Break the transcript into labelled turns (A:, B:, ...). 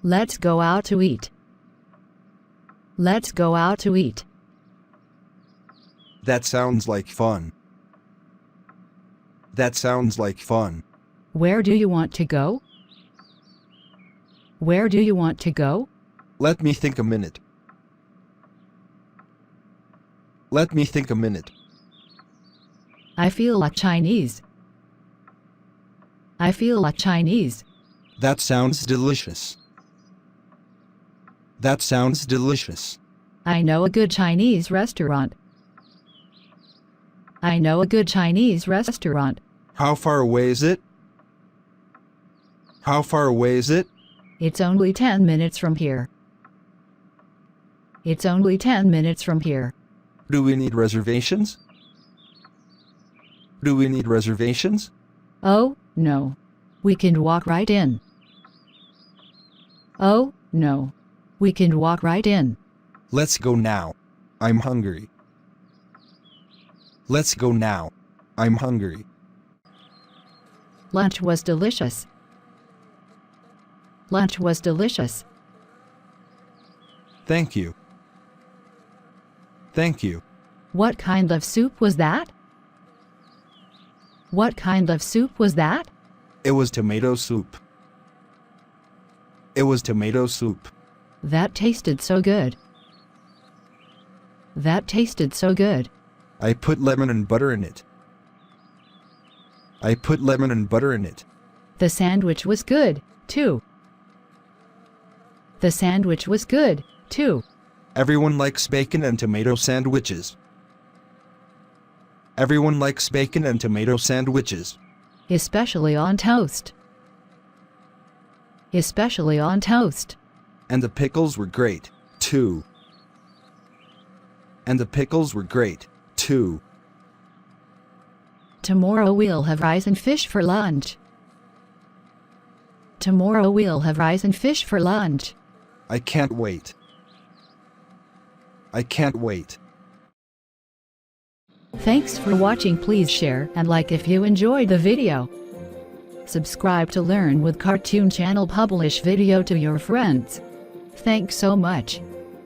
A: Let's go out to eat. Let's go out to eat.
B: That sounds like fun. That sounds like fun.
A: Where do you want to go? Where do you want to go?
B: Let me think a minute. Let me think a minute.
A: I feel like Chinese. I feel like Chinese.
B: That sounds delicious. That sounds delicious.
A: I know a good Chinese restaurant. I know a good Chinese restaurant.
B: How far away is it? How far away is it?
A: It's only 10 minutes from here. It's only 10 minutes from here.
B: Do we need reservations? Do we need reservations?
A: Oh, no. We can walk right in. Oh, no. We can walk right in.
B: Let's go now. I'm hungry. Let's go now. I'm hungry.
A: Lunch was delicious. Lunch was delicious.
B: Thank you. Thank you.
A: What kind of soup was that? What kind of soup was that?
B: It was tomato soup. It was tomato soup.
A: That tasted so good. That tasted so good.
B: I put lemon and butter in it. I put lemon and butter in it.
A: The sandwich was good, too. The sandwich was good, too.
B: Everyone likes bacon and tomato sandwiches. Everyone likes bacon and tomato sandwiches.
A: Especially on toast. Especially on toast.
B: And the pickles were great, too. And the pickles were great, too.
A: Tomorrow we'll have rice and fish for lunch. Tomorrow we'll have rice and fish for lunch.
B: I can't wait. I can't wait.
A: Thanks for watching. Please share and like if you enjoyed the video. Subscribe to Learn with Cartoon Channel. Publish video to your friends. Thanks so much.